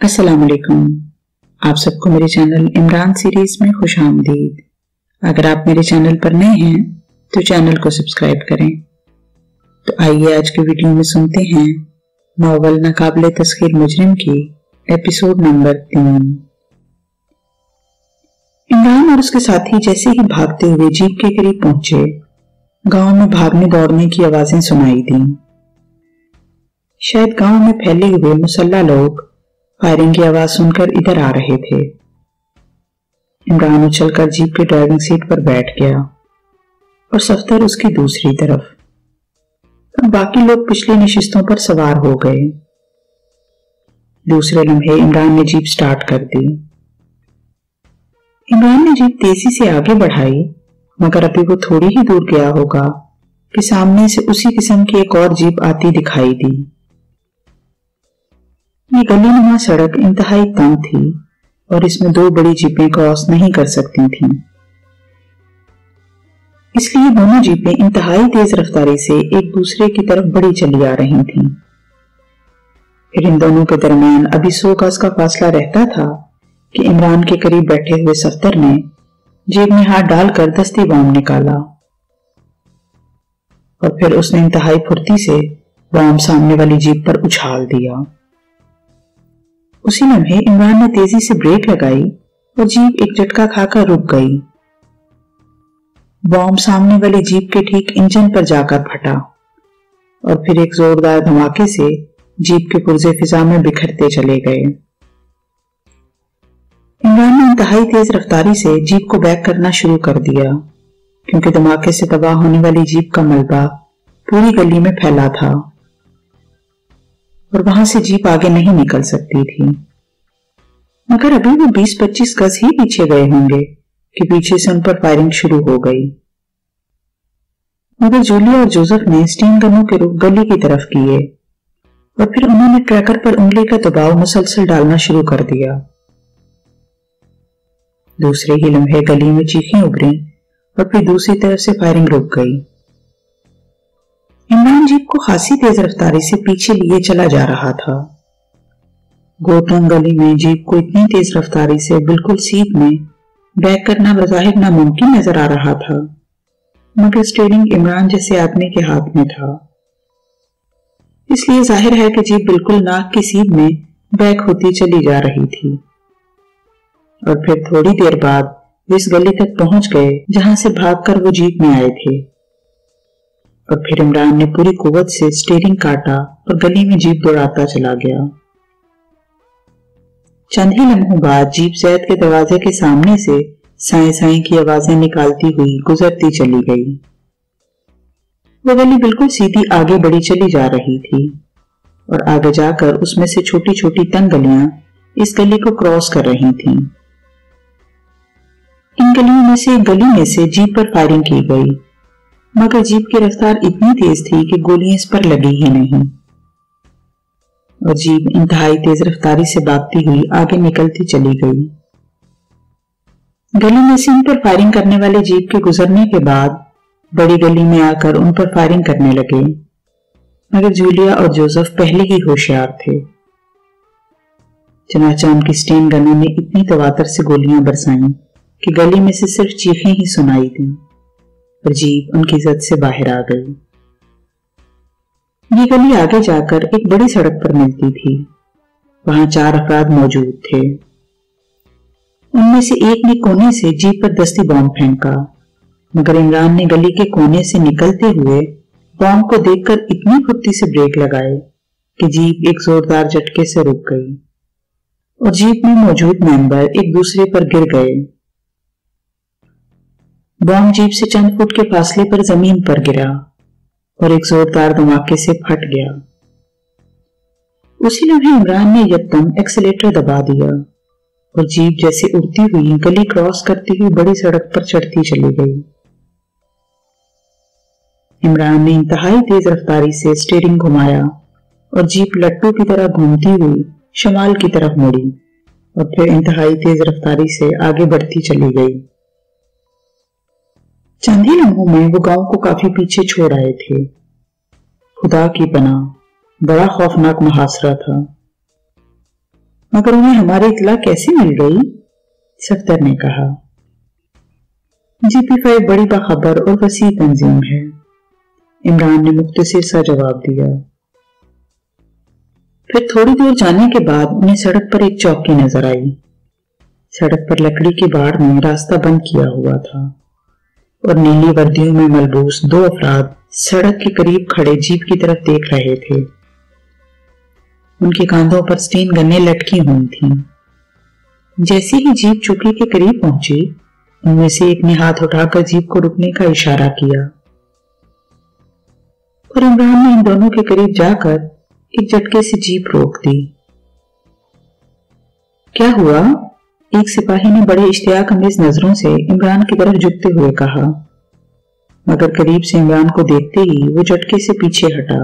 अस्सलाम वालेकुम। आप सबको मेरे चैनल इमरान सीरीज में खुश आमदीद। अगर आप मेरे चैनल पर नए हैं तो चैनल को सब्सक्राइब करें। तो आइए आज की वीडियो में सुनते हैं नॉवल नाकाबिले तस्खीर मुजरिम की एपिसोड नंबर 3। इमरान और उसके साथी जैसे ही भागते हुए जीप के करीब पहुंचे, गांव में भागने दौड़ने की आवाजें सुनाई दी। शायद गांव में फैले हुए मुसल्ला लोग फायरिंग की आवाज सुनकर इधर आ रहे थे। इमरान उछलकर जीप की ड्राइविंग सीट पर बैठ गया और सफ्तर उसकी दूसरी तरफ। अब बाकी लोग पिछली नशिस्तों पर सवार हो गए। दूसरे लम्हे इमरान ने जीप स्टार्ट कर दी। इमरान ने जीप तेजी से आगे बढ़ाई, मगर अभी वो थोड़ी ही दूर गया होगा कि सामने से उसी किस्म की एक और जीप आती दिखाई दी। ये गलीनुमा सड़क इंतहाई तंग थी और इसमें दो बड़ी जीपें क्रॉस नहीं कर सकती थीं। इसलिए दोनों जीपें इंतहाई तेज रफ्तारी से एक दूसरे की तरफ बढ़ी चली आ रही थीं। फिर इन दोनों के दरमियान अभी 100 गज का फासला रहता था कि इमरान के करीब बैठे हुए सफ्तर ने जेब में हाथ डालकर दस्ती बम निकाला और फिर उसने इंतहाई फुर्ती से बम सामने वाली जीप पर उछाल दिया। उसी लम्हे इमरान ने तेजी से ब्रेक लगाई और जीप एक झटका खाकर रुक गई। बॉम्ब सामने वाली जीप के ठीक इंजन पर जाकर फटा और फिर एक जोरदार धमाके से जीप के पुर्जे फिजा में बिखरते चले गए। इमरान ने इंतहाई तेज रफ्तारी से जीप को बैक करना शुरू कर दिया, क्योंकि धमाके से तबाह होने वाली जीप का मलबा पूरी गली में फैला था और वहां से जीप आगे नहीं निकल सकती थी। मगर अभी वो 20-25 गज ही पीछे गए होंगे कि पीछे से उन पर फायरिंग शुरू हो गई। मगर जूलिया और जोसेफ ने स्टीन गनों के रुख गली की तरफ किए और फिर उन्होंने ट्रैकर पर उंगली का दबाव मुसलसल डालना शुरू कर दिया। दूसरे ही लम्हे गली में चीखें उभरी और फिर दूसरी तरफ से फायरिंग रुक गई। इमरान जीप को खासी तेज रफ्तारी से पीछे लिए चला जा रहा था। गोतम गली में जीप को इतनी तेज रफ्तारी से बिल्कुल सीध में बैक करना बज़ाहिर नामुमकिन नजर आ रहा था, मगर स्टीयरिंग इमरान जैसे आदमी के हाथ में था, इसलिए जाहिर है कि जीप बिल्कुल नाक की सीध में बैक होती चली जा रही थी। और फिर थोड़ी देर बाद वे इस गली तक पहुंच गए जहां से भागकर वो जीप में आए थे और फिर इमरान ने पूरी कुव्वत से स्टीयरिंग काटा और गली में जीप दौड़ाता चला गया। चंद ही लम्हों बाद जीप जैद के दरवाजे के सामने से साए साए की आवाजें निकालती हुई गुजरती चली गई। वो गली बिल्कुल सीधी आगे बढ़ी चली जा रही थी और आगे जाकर उसमें से छोटी छोटी तंग गलियां इस गली को क्रॉस कर रही थीं। इन गलियों में से एक गली में से जीप पर फायरिंग की गई, मगर जीप की रफ्तार इतनी तेज थी कि गोलियां इस पर लगी ही नहीं और जीप इंतहाई तेज रफ्तारी से भागती हुई आगे निकलती चली गई। गली में से इन पर फायरिंग करने वाले जीप के गुजरने के बाद बड़ी गली में आकर उन पर फायरिंग करने लगे, मगर जूलिया और जोसेफ पहले ही होशियार थे। चनाचा उनकी स्टेन गनों ने इतनी तवातर से गोलियां बरसाईं कि गली में से सिर्फ चीखें ही सुनाई दी और जीप उनकी जद से बाहर आ गई। ये गली आगे जाकर एक बड़ी सड़क पर मिलती थी। वहां 4 अफराद मौजूद थे। उनमें से एक ने कोने से जीप पर दस्ती बॉम्ब फेंका, मगर इमरान ने गली के कोने से निकलते हुए बॉम्ब को देखकर इतनी फुर्ती से ब्रेक लगाए कि जीप एक जोरदार झटके से रुक गई और जीप में मौजूद मेंबर एक दूसरे पर गिर गए। बॉम्ब जीप से चंद फुट के फासले पर जमीन पर गिरा और एक जोरदार धमाके से फट गया। उसी लम्हे इमरान ने यकदम एक्सीलेटर दबा दिया और जीप जैसे उड़ती हुई गली क्रॉस करती हुई बड़ी सड़क पर चढ़ती चली गई। इमरान ने इंतहाई तेज रफ्तारी से स्टीयरिंग घुमाया और जीप लट्टू की तरह घूमती हुई शमाल की तरफ मुड़ी और फिर इंतहाई तेज रफ्तारी से आगे बढ़ती चली गई। चंद ही लम्हों में वो गांव को काफी पीछे छोड़ आए थे। खुदा की पनाह, बड़ा खौफनाक मुहासरा था। मगर उन्हें हमारी इत्तला कैसे मिल गई? सफदर ने कहा। GP5 बड़ी बाखबर और वसी तंजीम है, इमरान ने मुख्तसर सा जवाब दिया। फिर थोड़ी दूर जाने के बाद उन्हें सड़क पर एक चौकी नजर आई। सड़क पर लकड़ी की बाड़ में रास्ता बंद किया हुआ था और नीली वर्दियों में मलबूस 2 अफराद सड़क के करीब खड़े जीप की तरफ देख रहे थे। उनके कांधों पर स्टेन गन्ने लटकी हुई थीं। जैसे ही जीप चौकी के करीब पहुंची, उनमें से एक ने हाथ उठाकर जीप को रुकने का इशारा किया और इमरान ने इन दोनों के करीब जाकर एक झटके से जीप रोक दी। क्या हुआ? एक सिपाही ने बड़े इश्तियाक अमेज नजरों से इमरान की तरफ झुकते हुए कहा, मगर करीब से इमरान को देखते ही वो झटके से पीछे हटा।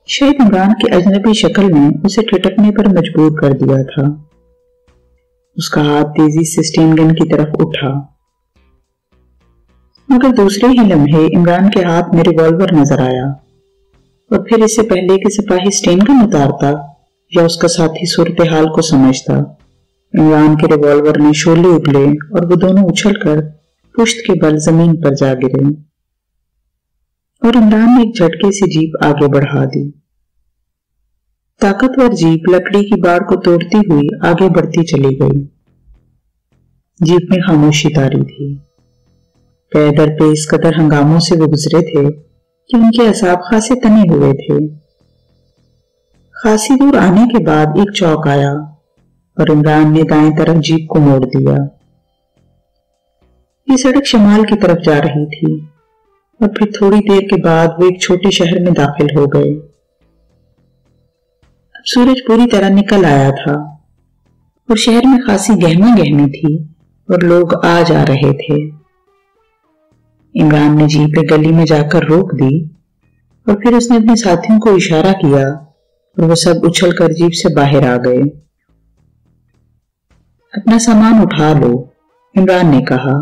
शायद इमरान की अजनबी शक्ल ने उसे ठिठकने पर मजबूर कर दिया था। उसका हाथ तेजी से स्टेन गन की तरफ उठा, मगर दूसरे ही लम्हे इमरान के हाथ में रिवॉल्वर नजर आया और फिर इससे पहले कि सिपाही स्टेन गन उतारता या उसका साथी सूरत हाल को समझता, इमरान के रिवॉल्वर में शोले उगले और वो दोनों उछलकर पुश्त के बल जमीन पर जा गिरे और इमरान ने एक झटके से जीप आगे बढ़ा दी। ताकतवर जीप लकड़ी की बाड़ को तोड़ती हुई आगे बढ़ती चली गई। जीप में खामोशी तारी थी। पैदल पे इस कदर हंगामों से वो गुजरे थे कि उनके असाब खासे तने हुए थे। खासी दूर आने के बाद एक चौक आया और इमरान ने दाएं तरफ जीप को मोड़ दिया। ये सड़क शमाल की तरफ जा रही थी और फिर थोड़ी देर के बाद वो एक छोटे शहर में दाखिल हो गए। अब सूरज पूरी तरह निकल आया था और शहर में खासी गहमा गहमी थी और लोग आ जा रहे थे। इमरान ने जीप एक गली में जाकर रोक दी और फिर उसने अपने साथियों को इशारा किया और वो सब उछलकर जीप से बाहर आ गए। अपना सामान उठा लो, इमरान ने कहा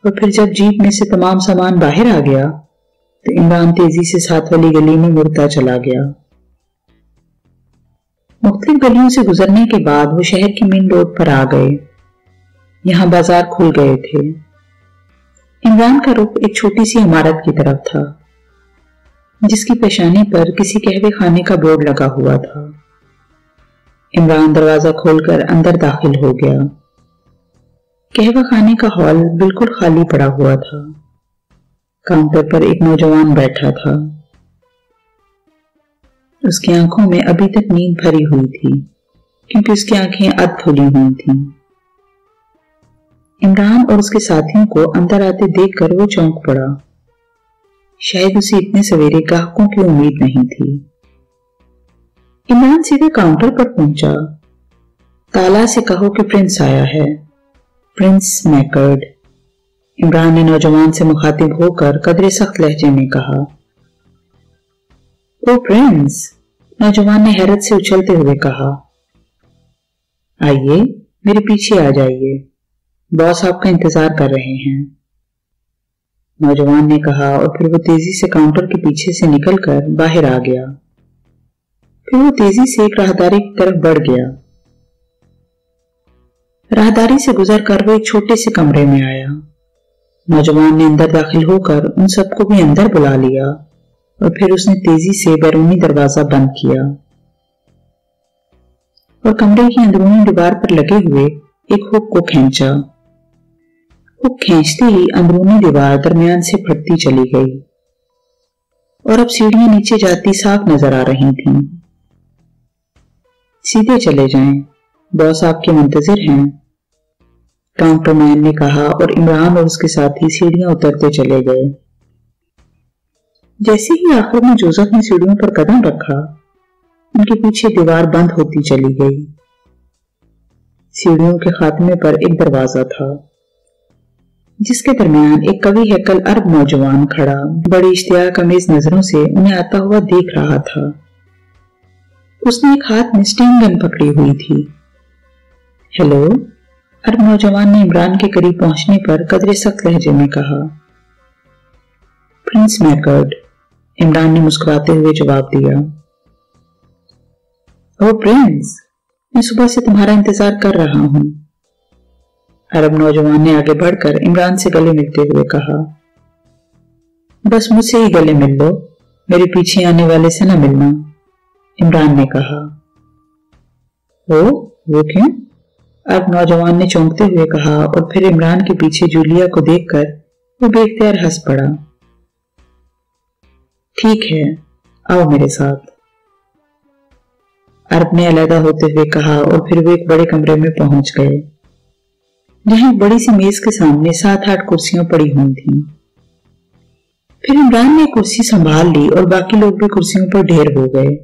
और फिर जब जीप में से तमाम सामान बाहर आ गया तो इमरान तेजी से साथ वाली गली में मुड़ता चला गया। मुख्तलिफ गलियों से गुजरने के बाद वो शहर की मेन रोड पर आ गए। यहाँ बाजार खुल गए थे। इमरान का रुख एक छोटी सी इमारत की तरफ था जिसकी पेशानी पर किसी कहवे खाने का बोर्ड लगा हुआ था। इमरान दरवाजा खोलकर अंदर दाखिल हो गया। कहवा खाने का हॉल बिल्कुल खाली पड़ा हुआ था। काउंटर पर एक नौजवान बैठा था। उसकी आंखों में अभी तक नींद भरी हुई थी क्योंकि उसकी आंखें अध खुली हुई थीं। इमरान और उसके साथियों को अंदर आते देखकर वो चौंक पड़ा। शायद उसे इतने सवेरे ग्राहकों की उम्मीद नहीं थी। इमरान सीधे काउंटर पर पहुंचा। ताला से कहो कि प्रिंस आया है, प्रिंस मैकर्ड। इमरान ने नौजवान से मुखातिब होकर कदरे सख्त लहजे में कहा। ओ प्रिंस, नौजवान ने हैरत से उछलते हुए कहा। आइए, मेरे पीछे आ जाइए, बॉस आपका इंतजार कर रहे हैं, नौजवान ने कहा और फिर वो तेजी से काउंटर के पीछे से निकलकर बाहर आ गया। फिर वो तेजी से एक राहदारी की तरफ बढ़ गया। राहदारी से गुजरकर वो एक छोटे से कमरे में आया। नौजवान ने अंदर दाखिल होकर उन सबको भी अंदर बुला लिया और फिर उसने तेजी से बैरूनी दरवाजा बंद किया और कमरे की अंदरूनी दीवार पर लगे हुए एक हुक को खींचा। हुक खींचते ही अंदरूनी दीवार दरमियान से फटती चली गई और अब सीढ़ियां नीचे जाती साफ नजर आ रही थीं। सीधे चले जाएं, बॉस आपके मुंतजिर हैं, काउंटरमैन ने कहा और इमरान और उसके साथी सीढ़ियां उतरते चले गए। जैसे ही आखिर में जोसेफ ने सीढ़ियों पर कदम रखा, उनके पीछे दीवार बंद होती चली गई। सीढ़ियों के खात्मे पर एक दरवाजा था जिसके दरमियान एक कवि हैकल अरब नौजवान खड़ा बड़ी इश्तियाक अमेज नजरों से उन्हें आता हुआ देख रहा था। उसने एक हाथ में स्टेन गन पकड़ी हुई थी। हेलो, अरब नौजवान ने इमरान के करीब पहुंचने पर कदरे सख्त लहजे में कहा। प्रिंस मैकर्ड, इमरान ने मुस्कुराते हुए जवाब दिया। ओ प्रिंस, मैं सुबह से तुम्हारा इंतजार कर रहा हूं। अरब नौजवान ने आगे बढ़कर इमरान से गले मिलते हुए कहा। बस मुझसे ही गले मिल लो, मेरे पीछे आने वाले से न मिलना, इमरान ने कहा। वो क्यों? अरब नौजवान ने चौंकते हुए कहा और फिर इमरान के पीछे जूलिया को देखकर वो बेख्तियार हंस पड़ा। ठीक है, आओ मेरे साथ, अरब ने अलहदा होते हुए कहा और फिर वो एक बड़े कमरे में पहुंच गए, जहां एक बड़ी सी मेज के सामने 7-8 कुर्सियां पड़ी हुई थीं। फिर इमरान ने कुर्सी संभाल ली और बाकी लोग भी कुर्सियों पर ढेर हो गए।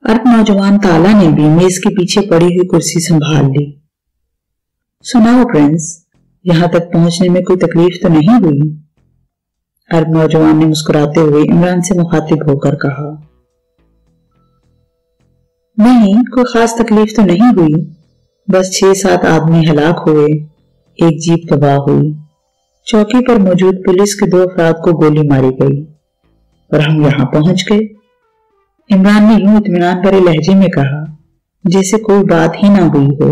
अरब नौजवान ताला ने भी मेज के पीछे पड़ी हुई कुर्सी संभाल ली। सुनाओ प्रिंस, यहां तक पहुंचने में कोई तकलीफ तो नहीं हुई? अरब नौजवान ने मुस्कुराते हुए इमरान से मुखातिब होकर कहा। नहीं, कोई खास तकलीफ तो नहीं हुई, बस 6-7 आदमी हलाक हुए, एक जीप तबाह हुई, चौकी पर मौजूद पुलिस के 2 अफराद को गोली मारी गई और हम यहां पहुंच गए, इमरान ने यूं इत्मीनान भरे लहजे में कहा जैसे कोई बात ही ना हुई हो।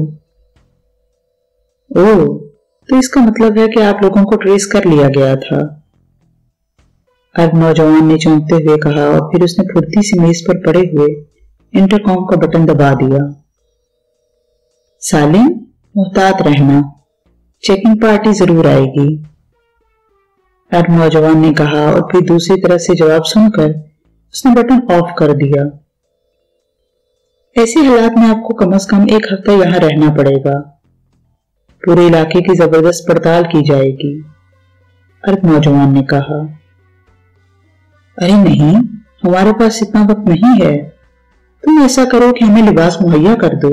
ओह, तो इसका मतलब है कि आप लोगों को ट्रेस कर लिया गया था, अरब नौजवान ने चौंकते हुए कहा और फिर उसने फुर्ती से मेज पर पड़े हुए इंटरकॉम का बटन दबा दिया। सालिम, मुहतात रहना, चेकिंग पार्टी जरूर आएगी, अरब नौजवान ने कहा और फिर दूसरी तरफ से जवाब सुनकर उसने बटन ऑफ कर दिया। ऐसे हालात में आपको कम से कम 1 हफ्ता यहां रहना पड़ेगा, पूरे इलाके की जबरदस्त पड़ताल की जाएगी, अरब नौजवान ने कहा। अरे नहीं, हमारे पास इतना वक्त नहीं है, तुम ऐसा करो कि हमें लिबास मुहैया कर दो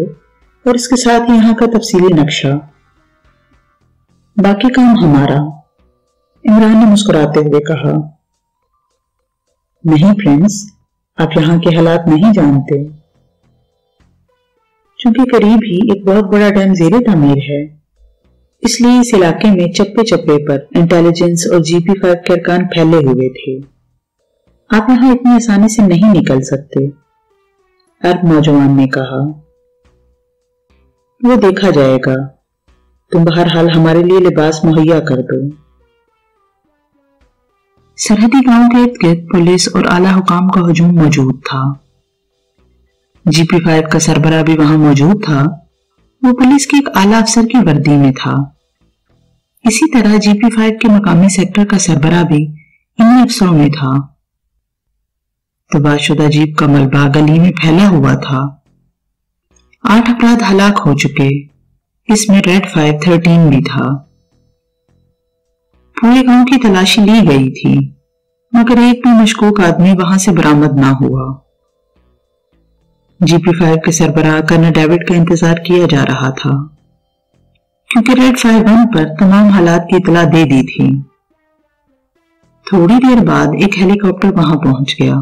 और इसके साथ ही यहाँ का तफसीली नक्शा, बाकी काम हमारा, इमरान ने मुस्कुराते हुए कहा। नहीं प्रिंस, आप यहाँ के हालात नहीं जानते, चूंकि करीब ही एक बहुत बड़ा डैम ज़ेरे तामीर है, इसलिए इस इलाके में चप्पे चप्पे पर इंटेलिजेंस और GP5 के अरकान फैले हुए थे। आप यहाँ इतनी आसानी से नहीं निकल सकते, अरब नौजवान ने कहा। वो देखा जाएगा, तुम बहरहाल हमारे लिए लिबास मुहैया कर दो। सरहदी गांव के इर्द गिर्द पुलिस और आला हुकाम का हुजूम मौजूद था। GP5 का सरबराह भी वहां मौजूद था, वो पुलिस के एक आला अफसर की वर्दी में था। इसी तरह GP5 के मकामी सेक्टर का सरबराह भी इन्हीं अफसरों में था। तबाहशुदा जीप का मलबा गली में फैला हुआ था। 8 अफराद हलाक हो चुके, इसमें रेड 513 भी था। पूरे गांव की तलाशी ली गई थी, मगर एक भी मशकूक आदमी वहां से बरामद ना हुआ। GP5 के सरबराह कर्नल डेविड का इंतजार किया जा रहा था, क्योंकि रेड 51 पर तमाम हालात की इतला दे दी थी। थोड़ी देर बाद एक हेलीकॉप्टर वहां पहुंच गया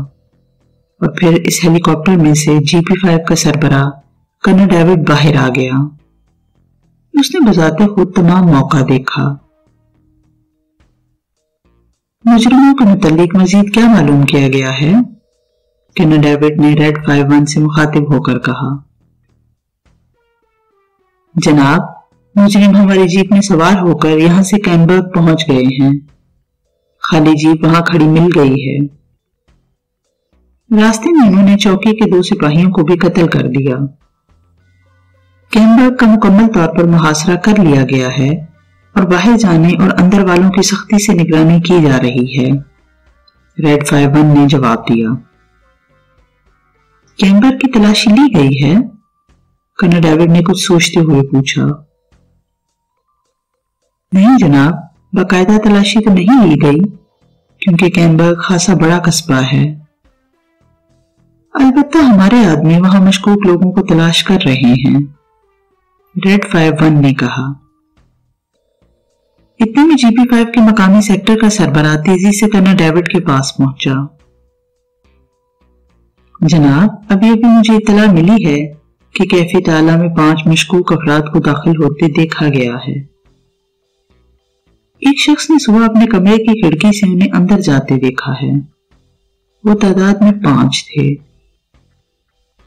और फिर इस हेलीकॉप्टर में से GP5 का सरबराह कर्नल डेविड बाहर आ गया। उसने बजाते खुद तमाम मौका देखा। मुजरिमों के मुतालिक मजीद क्या मालूम किया गया है? कर्नल डेविड ने रेड 51 से मुखातिब होकर कहा। जनाब, मुजरिम हमारी जीप में सवार होकर यहां से कैनबर्ग पहुंच गए हैं। खाली जीप वहां खड़ी मिल गई है। रास्ते में उन्होंने चौकी के 2 सिपाहियों को भी कत्ल कर दिया। कैनबर्ग का मुकम्मल तौर पर मुहासरा कर लिया गया है और बाहर जाने और अंदर वालों की सख्ती से निगरानी की जा रही है, रेड 51 ने जवाब दिया। कैनबर्ग की तलाशी ली गई है? कर्नल डेविड ने कुछ सोचते हुए पूछा। नहीं जनाब, बाकायदा तलाशी तो नहीं ली गई, क्योंकि कैनबर्ग खासा बड़ा कस्बा है। अलबत्ता हमारे आदमी वहां मशकूक लोगों को तलाश कर रहे हैं, रेड 51 ने कहा। इतने में GP5 के मकामी सेक्टर का सरबराह तेजी से कर्नल डेविड के पास पहुंचा। जनाब, अभी अभी मुझे इत्तला मिली है कि कैफी ताला में 5 मशकूक अफराद को दाखिल होते देखा गया है। एक शख्स ने सुबह अपने कमरे की खिड़की से उन्हें अंदर जाते देखा है। वो तादाद में 5 थे।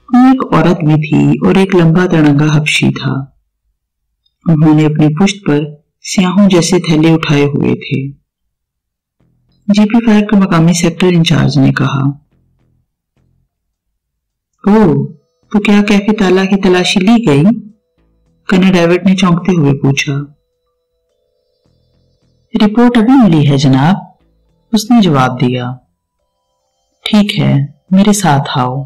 उनमें एक औरत भी थी और एक लंबा तिरंगा हबशी था। उन्होंने अपनी पुश्त पर स्याहों जैसे थैले उठाए हुए थे। GP5 के मकामी सेक्टर इंचार्ज ने कहा, ओह, तो क्या कैफे ताला की तलाशी ली गई? कर्नल डेविड ने चौंकते हुए पूछा। रिपोर्ट अभी मिली है जनाब, उसने जवाब दिया। ठीक है, मेरे साथ आओ,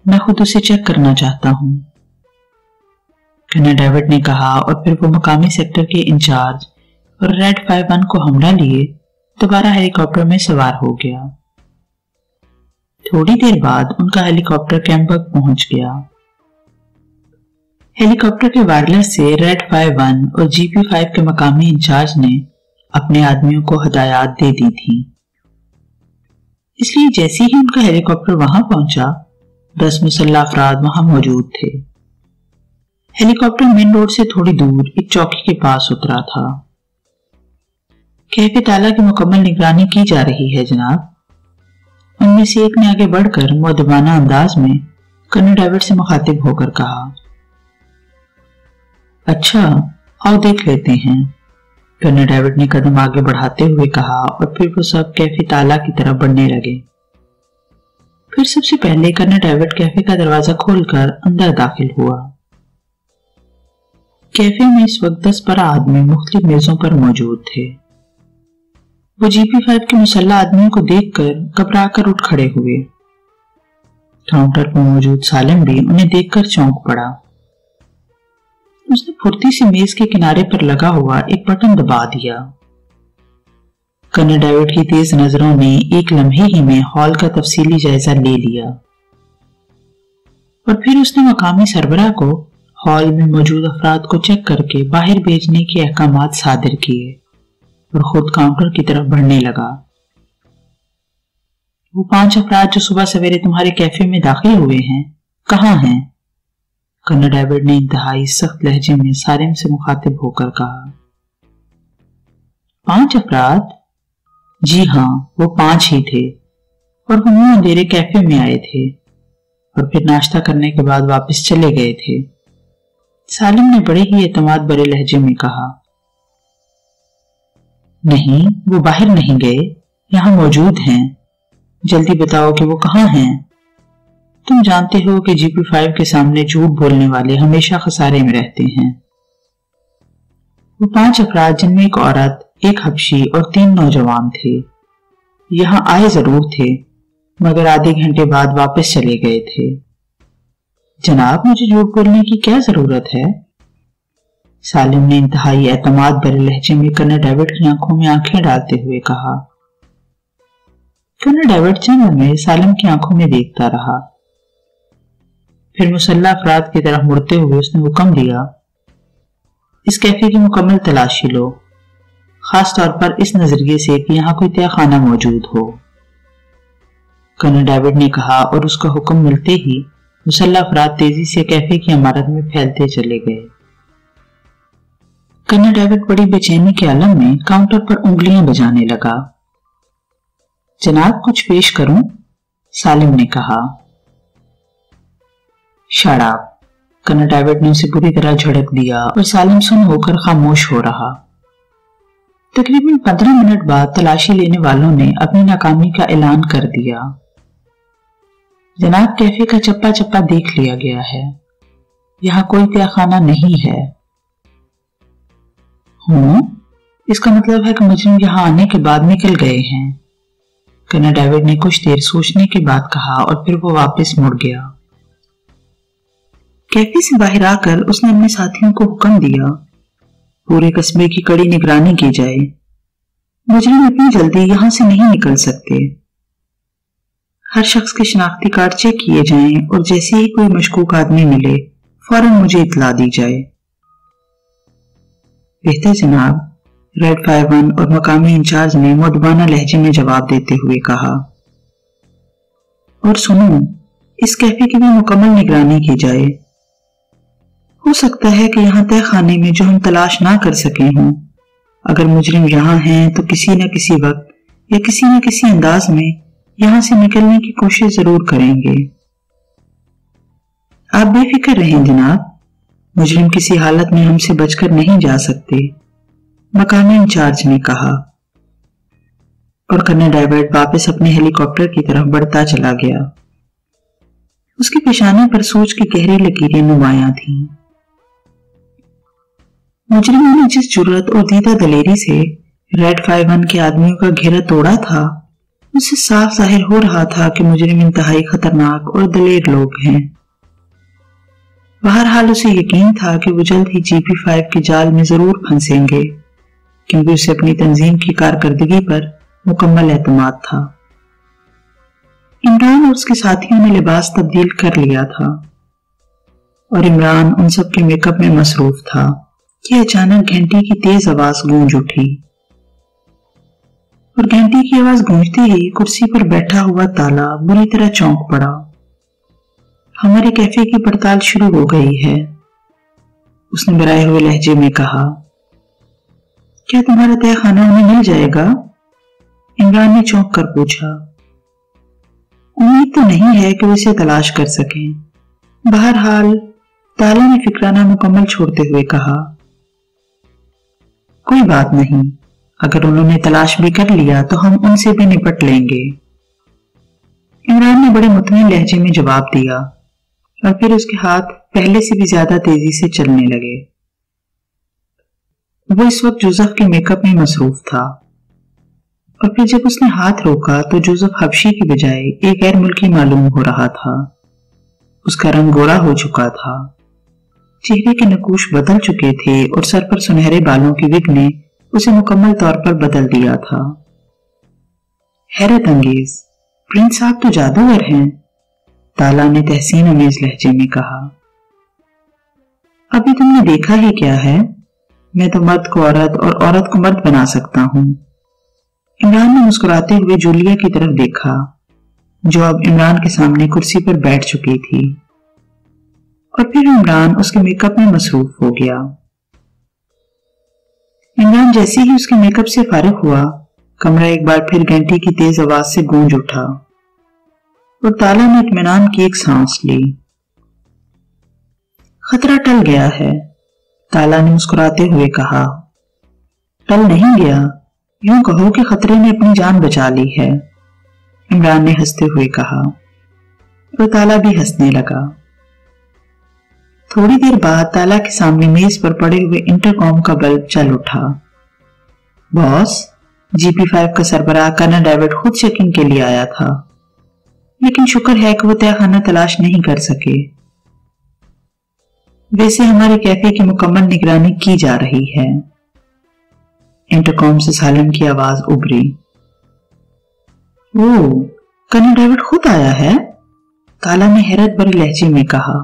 मैं खुद उसे चेक करना चाहता हूं, कर्नल डेविड ने कहा। और फिर वो मकामी सेक्टर के इंचार्ज और रेड 51 को हमला लिए दोबारा हेलीकॉप्टर में सवार हो गया। थोड़ी देर बाद उनका हेलीकॉप्टर कैम्बर्ग पहुंच गया। हेलीकॉप्टर के वायरलेस से रेड 51 और GP5 के मकामी इंचार्ज ने अपने आदमियों को हदायत दे दी थी। इसलिए जैसे ही उनका हेलीकॉप्टर वहां पहुंचा, 10 मुसल्लह अफराद वहां मौजूद थे। हेलीकॉप्टर मेन रोड से थोड़ी दूर एक चौकी के पास उतरा था। कैफे ताला की मुकम्मल निगरानी की जा रही है जनाब, उनमें से एक ने आगे बढ़कर मुअद्दबाना अंदाज में कर्नल डेविड से मुखातिब होकर कहा। अच्छा, आओ देख लेते हैं, कर्नल डेविड ने कदम आगे बढ़ाते हुए कहा। और फिर वो सब कैफे ताला की तरफ बढ़ने लगे। फिर सबसे पहले कर्नल डेविड कैफे का दरवाजा खोलकर अंदर दाखिल हुआ। कैफे में इस वक्त 10-12 आदमी मुख्तलिफ मेजों पर मौजूद थे। वो GP5 के मुसल्लह आदमियों को देखकर घबरा कर उठ खड़े हुए। काउंटर पर मौजूद सालिम भी उन्हें देखकर चौंक पड़ा। उसने फुर्ती से मेज के किनारे पर लगा हुआ एक बटन दबा दिया। कर्नल डेविड की तेज नजरों ने एक लम्हे ही में हॉल का तफसीली जायजा ले लिया और फिर उसने मकामी सरबराह को हॉल में मौजूद अफराद को चेक करके बाहर भेजने के अहकामात सादिर किए और खुद काउंटर की तरफ बढ़ने लगा। वो 5 अफराद जो सुबह सवेरे तुम्हारे कैफे में दाखिल हुए हैं, कहाँ हैं? कर्नल डेविड ने इंतहाई सख्त लहजे में सालिम से मुखातिब होकर कहा। 5 अफराद? जी हाँ, वो 5 ही थे और वो मुंह अंधेरे कैफे में आए थे और फिर नाश्ता करने के बाद वापस चले गए थे, सालिम ने बड़े ही एतमाद भरे लहजे में कहा। नहीं, वो बाहर नहीं गए, यहाँ मौजूद हैं। जल्दी बताओ कि वो कहाँ हैं। तुम जानते हो कि GP5 के सामने झूठ बोलने वाले हमेशा खसारे में रहते हैं। वो 5 अफराद, जिनमें एक औरत, एक हबशी और 3 नौजवान थे, यहाँ आए जरूर थे मगर आधे घंटे बाद वापस चले गए थे। जनाब, मुझे झूठ बोलने की क्या जरूरत है? सालिम ने इंतहाई एतमाद भरे लहजे में कर्नल डेविड की आंखों में आंखें डालते हुए कहा। कर्नल डेविड चंद में सालिम की आंखों में देखता रहा। फिर मुसल्लह अफराद की तरफ मुड़ते हुए उसने हुक्म दिया, इस कैफे की मुकम्मल तलाशी लो, खास तौर पर इस नजरिए से कि यहाँ कोई तहखाना मौजूद हो। कर्नल डेविड ने कहा और उसका हुक्म मिलते ही मुसल्लह अफराद तेजी से कैफे की इमारत में फैलते चले गए। कर्नल डेविड बड़ी बेचैनी के आलम में काउंटर पर उंगलियां बजाने लगा। जनाब, कुछ पेश करूं? सालिम ने कहा। शराब, कर्नल डेविड ने उसे बुरी तरह झड़क दिया और सालिम सुन होकर खामोश हो रहा। तकरीबन 15 मिनट बाद तलाशी लेने वालों ने अपनी नाकामी का ऐलान कर दिया। जनाब, कैफे का चप्पा चप्पा देख लिया गया है, यहाँ कोई तहखाना नहीं है। इसका मतलब है कि मुजरिम यहाँ आने के बाद निकल गए हैं, कर्नल डेविड ने कुछ देर सोचने के बाद कहा और फिर वो वापस मुड़ गया। कैफे से बाहर आकर उसने अपने साथियों को हुक्म दिया, पूरे कस्बे की कड़ी निगरानी की जाए। मुजरिम इतनी जल्दी यहां से नहीं निकल सकते। हर शख्स के शनाख्ती कार्ड चेक किए जाएं और जैसे ही कोई मशकूक आदमी मिले फौरन मुझे इत्तला दी जाए। बेहतर जनाब, रेड 51 और मकामी इंचार्ज ने मुअद्दबाना लहजे में जवाब देते हुए कहा। और सुनो, इस कैफे की भी मुकम्मल निगरानी की जाए। हो सकता है कि यहाँ तय खाने में जो हम तलाश ना कर सके हों, अगर मुजरिम यहाँ हैं तो किसी न किसी वक्त या किसी न किसी अंदाज में यहाँ से निकलने की कोशिश जरूर करेंगे। आप बेफिक्र रहें जनाब, मुजरिम किसी हालत में हमसे बचकर नहीं जा सकते, मकामी इंचार्ज ने कहा। और कर्नल डाइवर्ट वापस अपने हेलीकॉप्टर की तरफ बढ़ता चला गया। उसके पेशाने पर सोच की गहरी लकीरें नुमायां थीं। मुजरिमों ने जिस जुर्रत और दीदा दलेरी से रेड 51 के आदमियों का घेरा तोड़ा था, उससे साफ जाहिर हो रहा था कि मुजरिम इंतहाई खतरनाक और दलेर लोग हैं। बहरहाल उसे यकीन था कि वो जल्द ही GP5 के जाल में जरूर फंसेंगे, क्योंकि उसे अपनी तंजीम की कारकर्दगी पर मुकम्मल एतमाद था। इमरान और उसके साथियों ने लिबास तब्दील कर लिया था और इमरान उन सब के मेकअप में मसरूफ था कि अचानक घंटी की तेज आवाज गूंज उठी। और घंटी की आवाज गूंजते ही कुर्सी पर बैठा हुआ ताला बुरी तरह चौंक पड़ा। हमारे कैफे की पड़ताल शुरू हो गई है, उसने डराए हुए लहजे में कहा। क्या तुम्हारा तय खाना उन्हें मिल जाएगा? इमरान ने चौंक कर पूछा। उम्मीद तो नहीं है कि वो इसे तलाश कर सकें। बहरहाल ताला ने फिक्राना मुकम्मल छोड़ते हुए कहा, कोई बात नहीं, अगर उन्होंने तलाश भी कर लिया तो हम उनसे भी निपट लेंगे। इमरान ने बड़े मुतमईन लहजे में जवाब दिया और फिर उसके हाथ पहले से भी ज्यादा तेजी से चलने लगे। वो इस वक्त जोसेफ के मेकअप में मसरूफ था और फिर जब उसने हाथ रोका तो जोसेफ हबशी की बजाय एक गैर मुल्की मालूम हो रहा था। उसका रंग गोरा हो चुका था, चेहरे के नकूश बदल चुके थे और सर पर सुनहरे बालों की विग ने उसे मुकम्मल तौर पर बदल दिया था। हैरत अंगेज, प्रिंस साहब तो जादूगर हैं, ताला ने तहसीन अमेज लहजे में कहा। अभी तुमने देखा ही क्या है, मैं तो मर्द को औरत और औरत को मर्द बना सकता हूं। इमरान ने मुस्कुराते हुए जूलिया की तरफ देखा, जो अब इमरान के सामने कुर्सी पर बैठ चुकी थी। और फिर इमरान उसके मेकअप में मसरूफ हो गया। इमरान जैसे ही उसके मेकअप से फारिग हुआ, कमरा एक बार फिर घंटी की तेज आवाज से गूंज उठा और ताला ने इत्मीनान की एक सांस ली। खतरा टल गया है, ताला ने मुस्कुराते हुए कहा। टल नहीं गया, यूं कहो कि खतरे ने अपनी जान बचा ली है, इमरान ने हंसते हुए कहा। और ताला भी हंसने लगा। थोड़ी देर बाद ताला के सामने मेज पर पड़े हुए इंटरकॉम का बल्ब चल उठा। बॉस, GP5 का सरबराह कर्नल डाइवर्ट खुद चेकिंग के लिए आया था, लेकिन शुक्र है कि वो तहखाना तलाश नहीं कर सके। वैसे हमारे कैफे की मुकम्मल निगरानी की जा रही है। इंटरकॉम से सालन की आवाज उभरी। ओह, कर्नल डाइवर्ट खुद आया है? ताला ने हैरत भरे लहजे में कहा।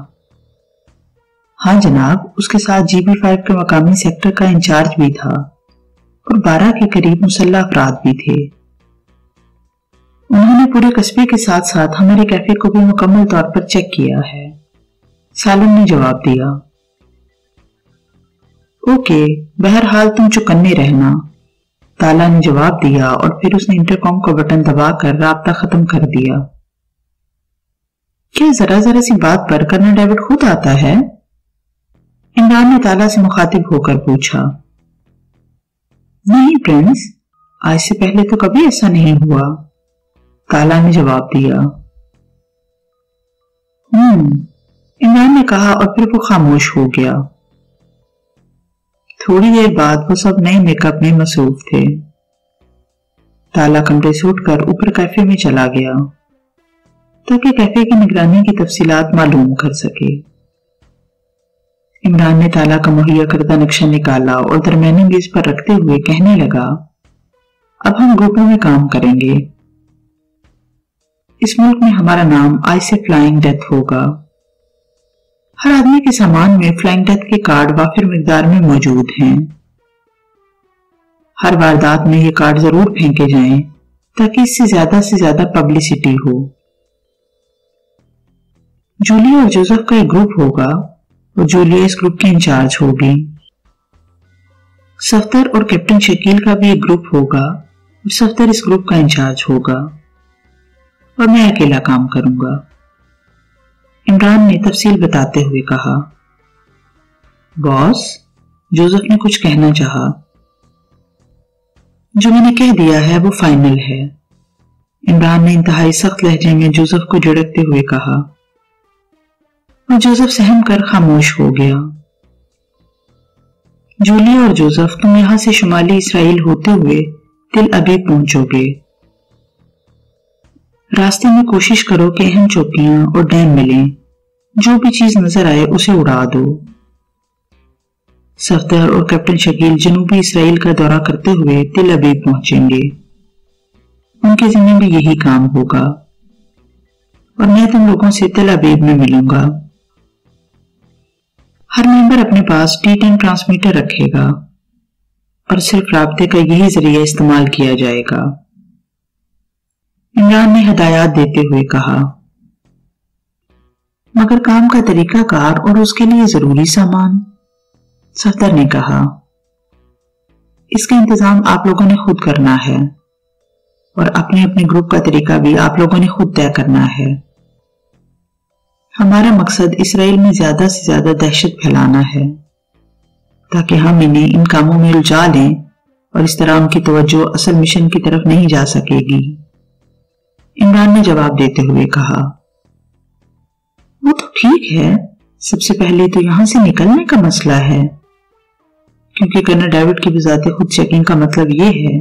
हाँ जनाब, उसके साथ GP5 के मकामी सेक्टर का इंचार्ज भी था और 12 के करीब मुसल्लह अफराद भी थे। उन्होंने पूरे कस्बे के साथ साथ हमारे कैफे को भी मुकम्मल तौर पर चेक किया है, सालन ने जवाब दिया। ओके, बहरहाल तुम चौकन्ने रहना, ताला ने जवाब दिया और फिर उसने इंटरकॉम का बटन दबाकर राब्ता खत्म कर दिया। क्या जरा जरा सी बात पर कर्नल डाइवर्ट खुद आता है? इमरान ने ताला से मुखातिब होकर पूछा। नहीं प्रिंस, आज से पहले तो कभी ऐसा नहीं हुआ, ताला ने जवाब दिया। इमरान ने कहा और फिर वो खामोश हो गया। थोड़ी देर बाद वो सब नए मेकअप में मसरूफ थे। ताला कमरे से उठकर ऊपर कैफे में चला गया ताकि कैफे की निगरानी की तफसीलात मालूम कर सके। इमरान ने ताला का मुहैया करदा नक्शा निकाला और दरमियानी मेज पर रखते हुए कहने लगा, अब हम ग्रुपों में काम करेंगे। इस मुल्क में हमारा नाम आई से फ्लाइंग डेथ होगा। हर आदमी के सामान में फ्लाइंग डेथ के कार्ड वाफिर मिकदार में मौजूद हैं। हर वारदात में ये कार्ड जरूर फेंके जाएं ताकि इससे ज्यादा पब्लिसिटी हो। जूलिया और जोसेफ का एक ग्रुप होगा और जूलिया इस ग्रुप के इंचार्ज होगी। सफ्तर और कैप्टन शकील का भी एक ग्रुप होगा और सफ्तर इस ग्रुप का इंचार्ज होगा और मैं अकेला काम करूंगा। عمران نے تفصیل بتاتے ہوئے کہا۔ باس، جوزف نے کچھ کہنا چاہا۔ جو میں نے کہہ دیا ہے وہ فائنل ہے، عمران نے انتہائی سخت لہجے میں جوزف کو جھڑکتے ہوئے کہا، اور جوزف سہم کر خاموش ہو گیا۔ جولیا اور جوزف، تم یہاں سے شمالی اسرائیل ہوتے ہوئے تل ابیب پہنچو گے۔ راستے میں کوشش کرو کہ اہم چوکیاں اور ڈیم ملیں، جو بھی چیز نظر آئے اسے اڑا دو۔ صفدر اور کیپٹن شکیل جنوبی اسرائیل کا دورہ کرتے ہوئے تل ابیب پہنچیں گے، ان کے ذمہ بھی یہی کام ہوگا، اور میں تم لوگوں سے تل ابیب میں ملوں گا۔ ہر ممبر اپنے پاس T10 ٹرانسمیٹر رکھے گا اور صرف رابطے کا یہی ذریعہ استعمال کیا جائے گا، عمران نے ہدایات دیتے ہوئے کہا۔ مگر کام کا طریقہ کار اور اس کے لیے ضروری سامان، صفدر نے کہا، اس کا انتظام آپ لوگوں نے خود کرنا ہے، اور اپنے اپنے گروپ کا طریقہ بھی آپ لوگوں نے خود طے کرنا ہے۔ ہمارا مقصد اسرائیل میں زیادہ سے زیادہ دہشت پھیلانا ہے، تاکہ ہم انہیں ان کاموں میں الجھا لیں اور اس طرح ان کی توجہ اصل مشن کی طرف نہیں جا سکے گی، عمران نے جواب دیتے ہوئے کہا۔ وہ تو ٹھیک ہے، سب سے پہلے تو یہاں سے نکلنے کا مسئلہ ہے، کیونکہ کرنل ڈیوڈ کی بذات خود چیکنگ کا مطلب یہ ہے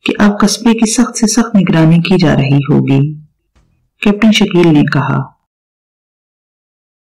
کہ اب قصبے کی سخت سے سخت نگرانی کی جا رہی ہوگی، کیپٹن شکیل نے کہا۔